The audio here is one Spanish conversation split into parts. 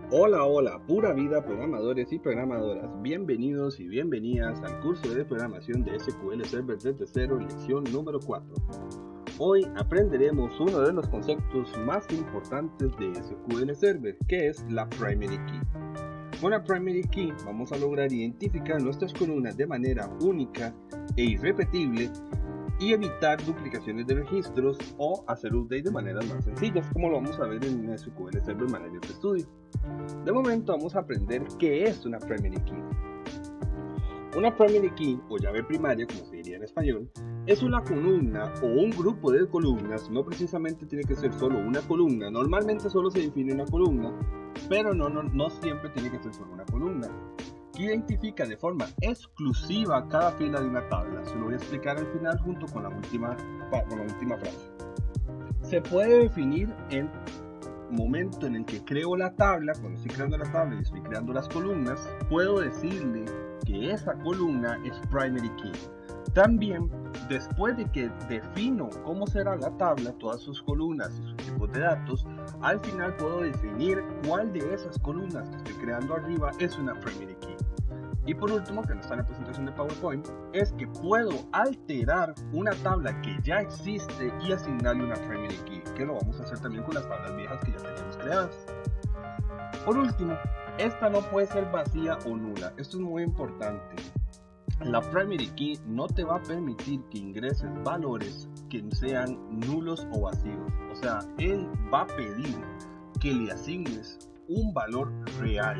Hola, hola, pura vida programadores y programadoras. Bienvenidos y bienvenidas al curso de programación de SQL Server desde cero, lección número 4. Hoy aprenderemos uno de los conceptos más importantes de SQL Server, que es la Primary Key. Con la Primary Key vamos a lograr identificar nuestras columnas de manera única e irrepetible y evitar duplicaciones de registros o hacer update de maneras más sencillas, como lo vamos a ver en SQL Server Manager Studio. De momento vamos a aprender qué es una Primary Key. Una Primary Key, o llave primaria, como se diría en español, es una columna o un grupo de columnas. No precisamente tiene que ser solo una columna. Normalmente solo se define una columna, pero no siempre tiene que ser solo una columna, que identifica de forma exclusiva cada fila de una tabla. Se lo voy a explicar al final junto con la última frase. Se puede definir en momento en el que creo la tabla. Cuando estoy creando la tabla y estoy creando las columnas, puedo decirle que esa columna es Primary Key. También, después de que defino cómo será la tabla, todas sus columnas y sus tipos de datos, al final puedo definir cuál de esas columnas que estoy creando arriba es una Primary Key. Y por último, que no está en la presentación de PowerPoint, es que puedo alterar una tabla que ya existe y asignarle una Primary Key, que lo vamos a hacer también con las tablas viejas que ya tenemos creadas. Por último, esta no puede ser vacía o nula. Esto es muy importante. La Primary Key no te va a permitir que ingreses valores que sean nulos o vacíos. O sea, él va a pedir que le asignes un valor real.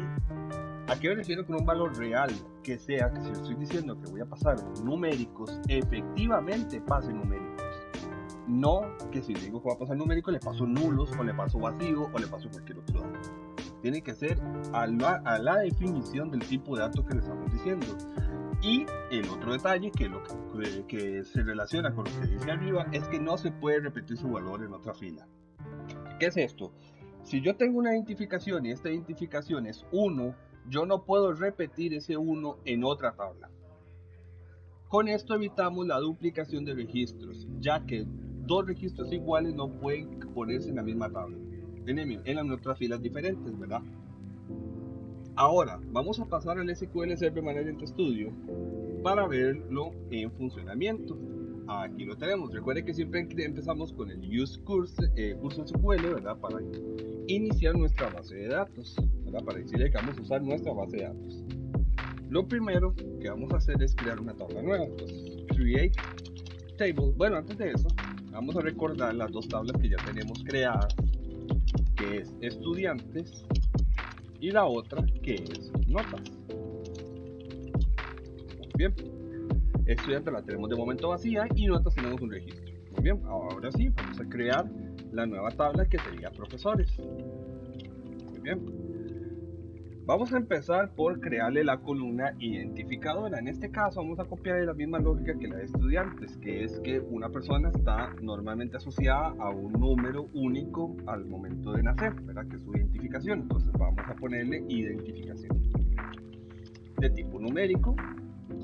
¿A qué me refiero con un valor real? Que sea que si estoy diciendo que voy a pasar numéricos, efectivamente pase numéricos. No que si digo que voy a pasar numéricos, le paso nulos, o le paso vacío, o le paso cualquier otro dato. Tiene que ser a la definición del tipo de dato que le estamos diciendo. Y el otro detalle que se relaciona con lo que dice arriba es que no se puede repetir su valor en otra fila. ¿Qué es esto? Si yo tengo una identificación y esta identificación es 1, yo no puedo repetir ese 1 en otra tabla. Con esto evitamos la duplicación de registros, ya que dos registros iguales no pueden ponerse en la misma tabla, en las otras filas diferentes, ¿verdad? Ahora, vamos a pasar al SQL Server Manager Studio para verlo en funcionamiento. Aquí lo tenemos. Recuerden que siempre empezamos con el Use curso SQL, ¿verdad? Para iniciar nuestra base de datos, ¿verdad? Para decirle que vamos a usar nuestra base de datos. Lo primero que vamos a hacer es crear una tabla nueva. Entonces, create table. Bueno, antes de eso, vamos a recordar las dos tablas que ya tenemos creadas, que es estudiantes y la otra que es notas. Muy bien. Estudiantes la tenemos de momento vacía y notas tenemos un registro. Muy bien, ahora sí, vamos a crear la nueva tabla que sería profesores. Muy bien. Vamos a empezar por crearle la columna identificadora. En este caso vamos a copiar la misma lógica que la de estudiantes, que es que una persona está normalmente asociada a un número único al momento de nacer, ¿verdad? Que es su identificación. Entonces vamos a ponerle identificación de tipo numérico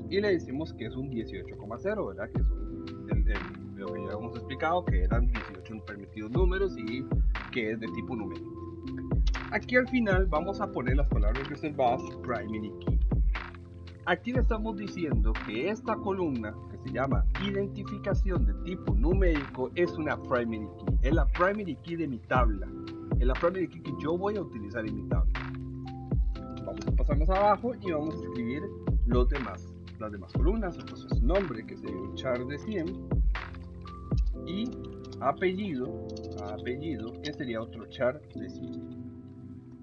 y le decimos que es un 18,0, ¿verdad? Que es lo que ya hemos explicado, que eran 18 permitidos números y que es de tipo numérico. Aquí al final vamos a poner las palabras reservadas Primary Key. Aquí le estamos diciendo que esta columna, que se llama identificación de tipo numérico, es una Primary Key. Es la Primary Key de mi tabla. Es la Primary Key que yo voy a utilizar en mi tabla. Vamos a pasar más abajo y vamos a escribir las demás columnas. Entonces nombre, que sería un char de 100, y apellido, que sería otro char de 100.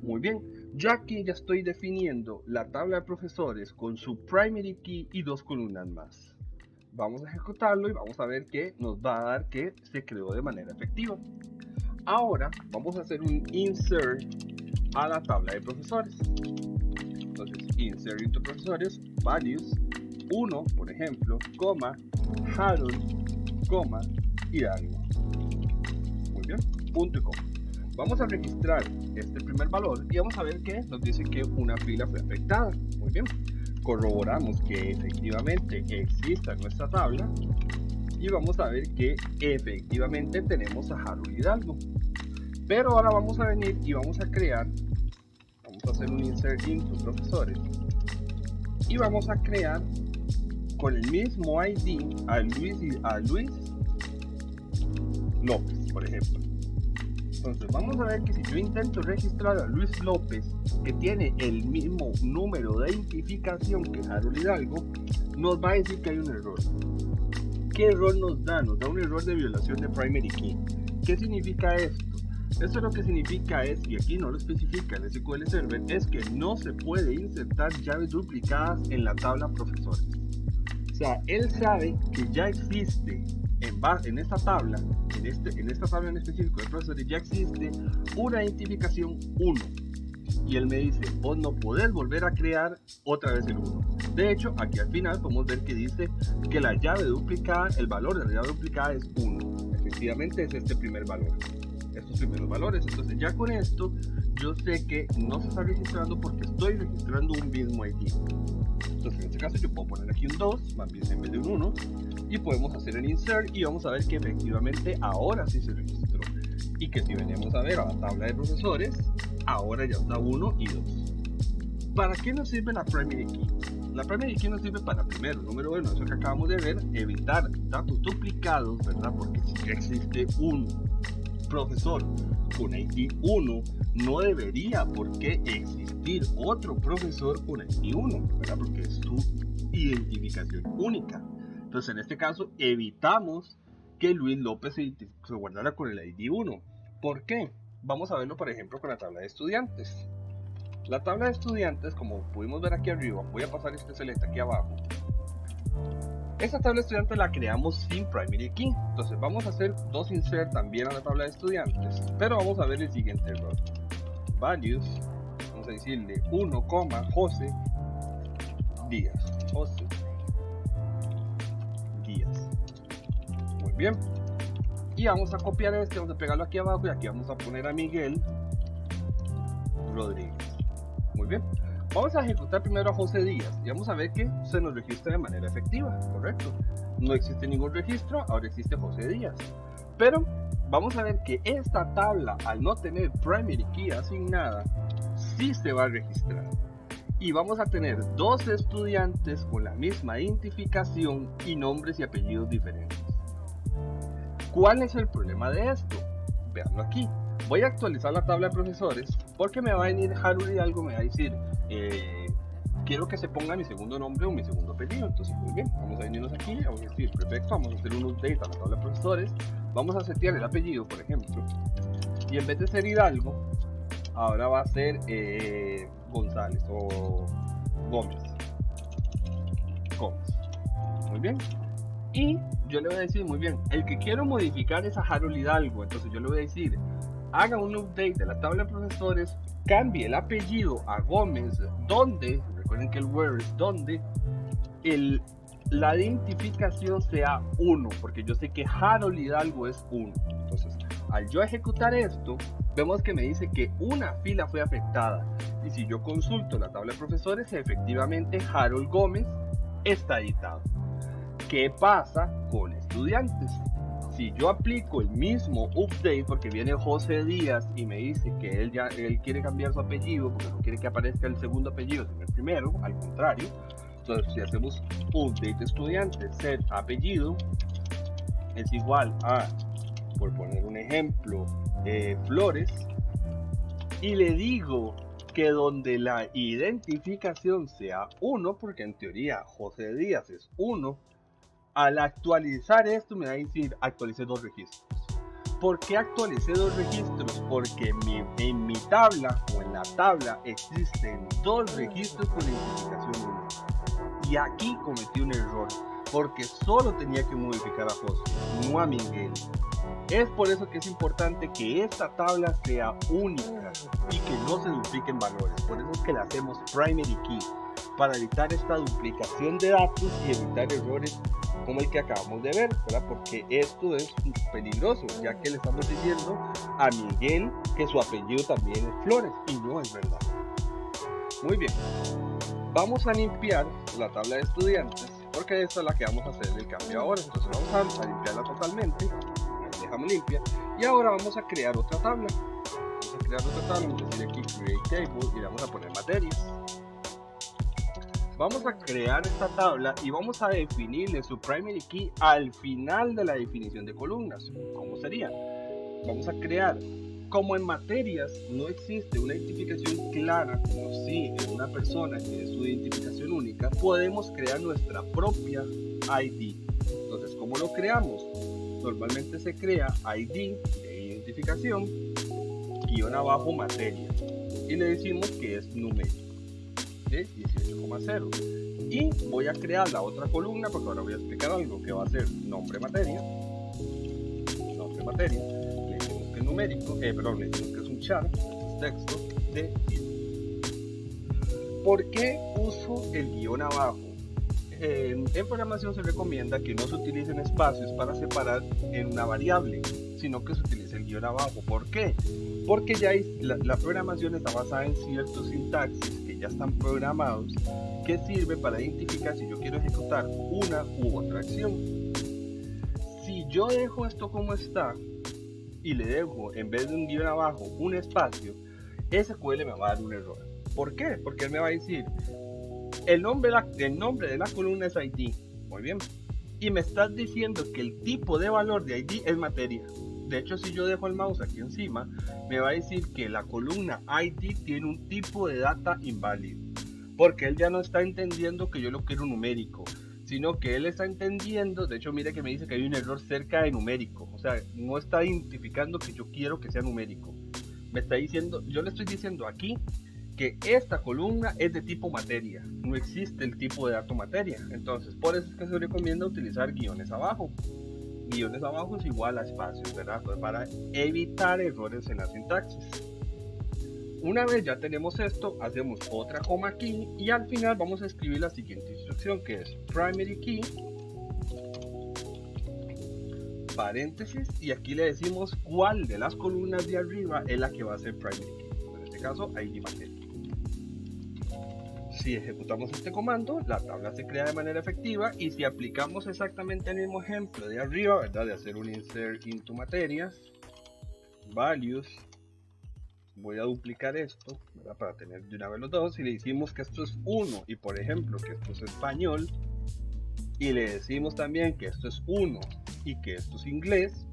Muy bien, ya aquí ya estoy definiendo la tabla de profesores con su primary key y dos columnas más. Vamos a ejecutarlo y vamos a ver que nos va a dar que se creó de manera efectiva. Ahora vamos a hacer un insert a la tabla de profesores. Entonces, insert into profesores, values, 1, por ejemplo, coma, Harold, coma, y algo. Muy bien, punto y coma. Vamos a registrar este primer valor y vamos a ver que nos dice que una fila fue afectada. Muy bien, corroboramos que efectivamente exista nuestra tabla y vamos a ver que efectivamente tenemos a Harold Hidalgo. Pero ahora vamos a venir y vamos a vamos a hacer un insert into profesores y vamos a crear con el mismo ID a Luis López, por ejemplo. Entonces vamos a ver que si yo intento registrar a Luis López, que tiene el mismo número de identificación que Harold Hidalgo, nos va a decir que hay un error. ¿Qué error nos da? Nos da un error de violación de primary key. ¿Qué significa esto? Esto lo que significa es, y aquí no lo especifica el SQL Server, es que no se puede insertar llaves duplicadas en la tabla profesores. O sea, él sabe que ya existe en esta tabla, en esta tabla en específico de profesores, ya existe una identificación 1. Y él me dice, vos no podés volver a crear otra vez el 1. De hecho, aquí al final podemos ver que dice que la llave duplicada, el valor de la llave duplicada es 1. Efectivamente es este primer valor, estos primeros valores. Entonces ya con esto yo sé que no se está registrando porque estoy registrando un mismo ID. Entonces en este caso yo puedo poner aquí un 2 más bien en vez de un 1 y podemos hacer el insert y vamos a ver que efectivamente ahora sí se registró y que si venimos a ver a la tabla de profesores ahora ya está 1 y 2. ¿Para qué nos sirve la primary key? La primary key nos sirve para, primero, número 1, eso que acabamos de ver, evitar datos duplicados, ¿verdad? Porque si ya existe un profesor con ID 1, no debería por qué existir otro profesor con ID 1, ¿verdad? Porque es su identificación única. Entonces en este caso evitamos que Luis López se guardara con el ID 1. ¿Por qué? Vamos a verlo por ejemplo con la tabla de estudiantes. La tabla de estudiantes, como pudimos ver aquí arriba, voy a pasar este select aquí abajo. Esta tabla de estudiantes la creamos sin primary key. Entonces vamos a hacer dos insert también a la tabla de estudiantes, pero vamos a ver el siguiente error. Values, vamos a decirle 1, José Díaz. José Díaz. Muy bien. Y vamos a copiar este, vamos a pegarlo aquí abajo y aquí vamos a poner a Miguel Rodríguez. Muy bien. Vamos a ejecutar primero a José Díaz y vamos a ver que se nos registra de manera efectiva, correcto. No existe ningún registro, ahora existe José Díaz. Pero vamos a ver que esta tabla, al no tener primary key asignada, sí se va a registrar. Y vamos a tener dos estudiantes con la misma identificación y nombres y apellidos diferentes. ¿Cuál es el problema de esto? Veanlo aquí. Voy a actualizar la tabla de profesores porque me va a venir Harold Hidalgo, me va a decir quiero que se ponga mi segundo nombre o mi segundo apellido. Entonces muy bien, vamos a venirnos aquí, vamos a decir perfecto, vamos a hacer un update a la tabla de profesores, vamos a setear el apellido por ejemplo y en vez de ser Hidalgo ahora va a ser González o Gómez. Muy bien. Y yo le voy a decir, muy bien, el que quiero modificar es a Harold Hidalgo. Entonces yo le voy a decir, haga un update de la tabla de profesores, cambie el apellido a Gómez, donde, recuerden que el where es donde, la identificación sea 1, porque yo sé que Harold Hidalgo es 1. Entonces, al yo ejecutar esto, vemos que me dice que una fila fue afectada. Y si yo consulto la tabla de profesores, efectivamente Harold Gómez está editado. ¿Qué pasa con estudiantes? Si yo aplico el mismo update porque viene José Díaz y me dice que él quiere cambiar su apellido porque no quiere que aparezca el segundo apellido sino el primero, al contrario, entonces si hacemos update estudiante set apellido es igual a, por poner un ejemplo, Flores, y le digo que donde la identificación sea 1, porque en teoría José Díaz es 1, al actualizar esto me va a decir actualicé 2 registros. ¿Por qué actualicé 2 registros? Porque en mi tabla o en la tabla existen 2 registros con identificación 1. Y aquí cometí un error, porque solo tenía que modificar a José, no a Miguel. Es por eso que es importante que esta tabla sea única y que no se dupliquen valores. Por eso es que le hacemos primary key, para evitar esta duplicación de datos y evitar errores como el que acabamos de ver, ¿verdad? Porque esto es peligroso, ya que le estamos diciendo a Miguel que su apellido también es Flores, y no es verdad. Muy bien, vamos a limpiar la tabla de estudiantes, porque esta es la que vamos a hacer el cambio ahora. Entonces vamos a limpiarla totalmente, la dejamos limpia, y ahora vamos a crear otra tabla. Vamos a crear otra tabla, vamos a decir aquí create table y le vamos a poner materias. Vamos a crear esta tabla y vamos a definirle su primary key al final de la definición de columnas. ¿Cómo sería? Vamos a crear, como en materias no existe una identificación clara, como si en una persona que es su identificación única, podemos crear nuestra propia ID. Entonces, ¿cómo lo creamos? Normalmente se crea ID de identificación, guión abajo materia, y le decimos que es numérico de 18,0. Y voy a crear la otra columna porque ahora voy a explicar algo que va a ser nombre materia, le decimos que es numérico, le decimos que es un char, es texto de 10. ¿Por qué uso el guión abajo? En programación se recomienda que no se utilicen espacios para separar en una variable, sino que se utilice el guión abajo. ¿Por qué? Porque ya la programación está basada en ciertos sintaxis que ya están programados, que sirve para identificar si yo quiero ejecutar una u otra acción. Si yo dejo esto como está y le dejo en vez de un guión abajo un espacio, SQL me va a dar un error. ¿Por qué? Porque él me va a decir el nombre de la columna es ID. Muy bien. Y me estás diciendo que el tipo de valor de ID es materia. De hecho, si yo dejo el mouse aquí encima, me va a decir que la columna ID tiene un tipo de data inválido. Porque él ya no está entendiendo que yo lo quiero numérico, sino que él está entendiendo, de hecho mire que me dice que hay un error cerca de numérico. O sea, no está identificando que yo quiero que sea numérico. Me está diciendo, yo le estoy diciendo aquí que esta columna es de tipo materia, no existe el tipo de dato materia. Entonces por eso es que se recomienda utilizar guiones abajo. Guiones abajo es igual a espacios, ¿verdad? Pues para evitar errores en la sintaxis. Una vez ya tenemos esto, hacemos otra coma aquí y al final vamos a escribir la siguiente instrucción, que es primary key, paréntesis, y aquí le decimos cuál de las columnas de arriba es la que va a ser primary key. En este caso ID materia. Si ejecutamos este comando, la tabla se crea de manera efectiva, y si aplicamos exactamente el mismo ejemplo de arriba, ¿verdad? De hacer un insert into materias, values, voy a duplicar esto, ¿verdad? Para tener de una vez los dos, y le decimos que esto es 1 y por ejemplo que esto es español, y le decimos también que esto es 1 y que esto es inglés,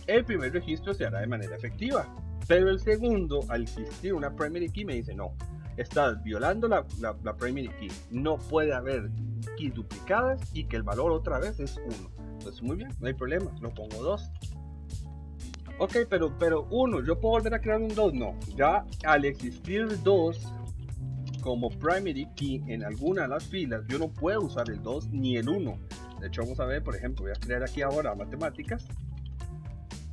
el primer registro se hará de manera efectiva, pero el segundo, al existir una primary key, me dice no, estás violando la primary key, no puede haber keys duplicadas y que el valor otra vez es 1. Entonces muy bien, no hay problema, lo pongo 2. Ok, pero 1, ¿yo puedo volver a crear un 2? No, ya al existir 2 como primary key en alguna de las filas, yo no puedo usar el 2 ni el 1. De hecho vamos a ver, por ejemplo, voy a crear aquí ahora matemáticas.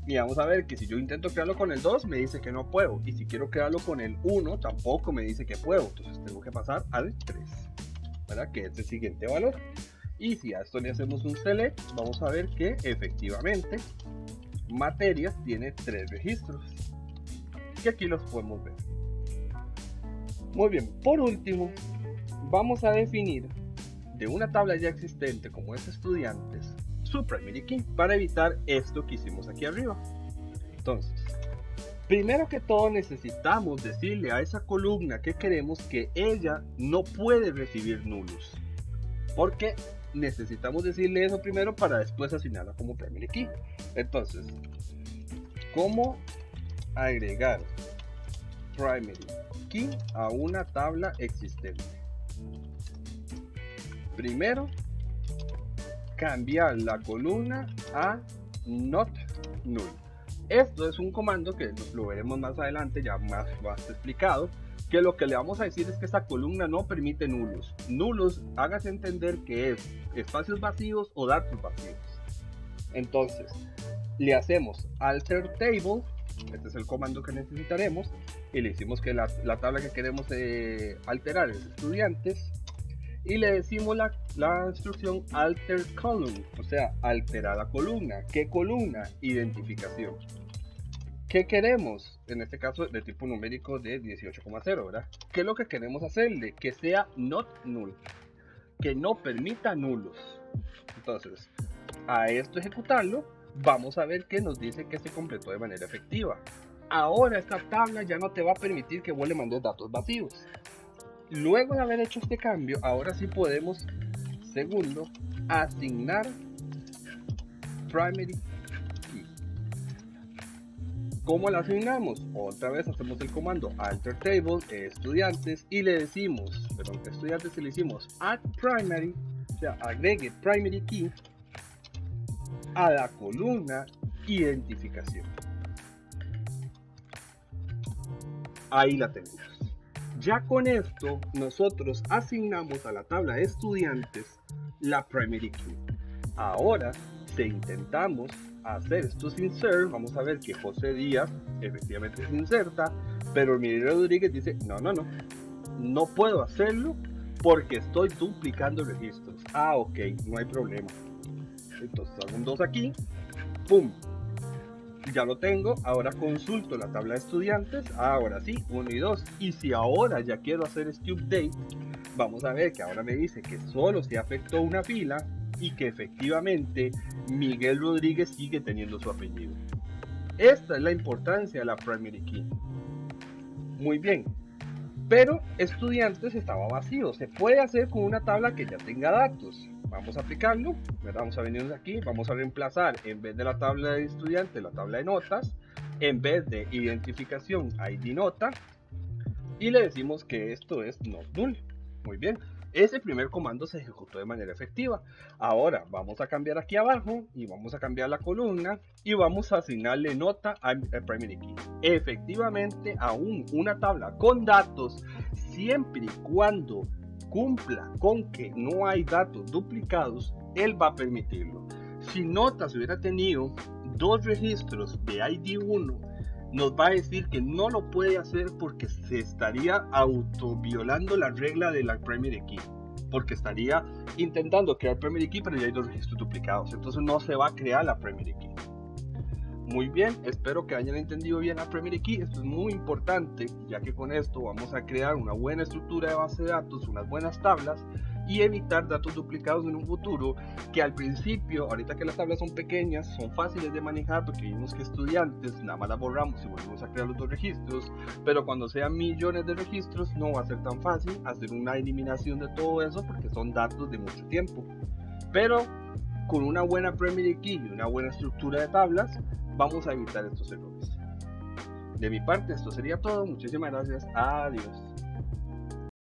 Y vamos a ver que si yo intento crearlo con el 2 me dice que no puedo, y si quiero crearlo con el 1 tampoco me dice que puedo, entonces tengo que pasar al 3, ¿verdad? Que es el siguiente valor. Y si a esto le hacemos un select, vamos a ver que efectivamente materias tiene 3 registros, que aquí los podemos ver. Muy bien, por último vamos a definir de una tabla ya existente como es estudiantes su primary key para evitar esto que hicimos aquí arriba. Entonces, primero que todo necesitamos decirle a esa columna que queremos que ella no puede recibir nulos, porque necesitamos decirle eso primero para después asignarla como primary key. Entonces, ¿cómo agregar primary key a una tabla existente? Primero, cambiar la columna a not null. Esto es un comando que lo veremos más adelante, ya más explicado, que lo que le vamos a decir es que esta columna no permite nulos. Nulos, hágase entender que es espacios vacíos o datos vacíos. Entonces, le hacemos alter table, este es el comando que necesitaremos, y le decimos que la tabla que queremos alterar es estudiantes, y le decimos la instrucción alter column, o sea, alterar la columna. ¿Qué columna? Identificación. ¿Qué queremos? En este caso de tipo numérico de 18,0, ¿verdad? ¿Qué es lo que queremos hacerle? Que sea not null, que no permita nulos. Entonces, a esto ejecutarlo, vamos a ver que nos dice que se completó de manera efectiva. Ahora esta tabla ya no te va a permitir que vos le mandes datos vacíos. Luego de haber hecho este cambio, ahora sí podemos, segundo, asignar primary key. ¿Cómo la asignamos? Otra vez hacemos el comando alter table estudiantes y le decimos, estudiantes, y le decimos add primary, o sea, agregue primary key a la columna identificación. Ahí la tenemos. Ya con esto nosotros asignamos a la tabla de estudiantes la primary key. Ahora, si intentamos hacer estos insert, vamos a ver que José Díaz efectivamente se inserta, pero Miguel Rodríguez dice no puedo hacerlo porque estoy duplicando registros. Ok, no hay problema. Entonces hago un 2 aquí, ¡pum! Ya lo tengo. Ahora consulto la tabla de estudiantes, ahora sí, 1 y 2. Y si ahora ya quiero hacer este update, vamos a ver que ahora me dice que solo se afectó una fila y que efectivamente Miguel Rodríguez sigue teniendo su apellido. Esta es la importancia de la primary key. Muy bien, pero estudiantes estaba vacío. Se puede hacer con una tabla que ya tenga datos. Vamos a aplicarlo, vamos a venir aquí, vamos a reemplazar en vez de la tabla de estudiantes la tabla de notas, en vez de identificación ID nota, y le decimos que esto es not null. Muy bien, ese primer comando se ejecutó de manera efectiva. Ahora vamos a cambiar aquí abajo y vamos a cambiar la columna y vamos a asignarle nota al primary key. Efectivamente, aún una tabla con datos, siempre y cuando cumpla con que no hay datos duplicados, él va a permitirlo. Si notas hubiera tenido dos registros de ID1, nos va a decir que no lo puede hacer porque se estaría autoviolando la regla de la primary key, porque estaría intentando crear primary key pero ya hay dos registros duplicados, entonces no se va a crear la primary key. Muy bien, espero que hayan entendido bien la primary key. Esto es muy importante, ya que con esto vamos a crear una buena estructura de base de datos, unas buenas tablas y evitar datos duplicados en un futuro, que al principio, ahorita que las tablas son pequeñas, son fáciles de manejar porque vimos que estudiantes nada más las borramos y volvemos a crear los dos registros, pero cuando sean millones de registros no va a ser tan fácil hacer una eliminación de todo eso porque son datos de mucho tiempo. Pero con una buena primary key y una buena estructura de tablas vamos a evitar estos errores. De mi parte esto sería todo, muchísimas gracias, adiós.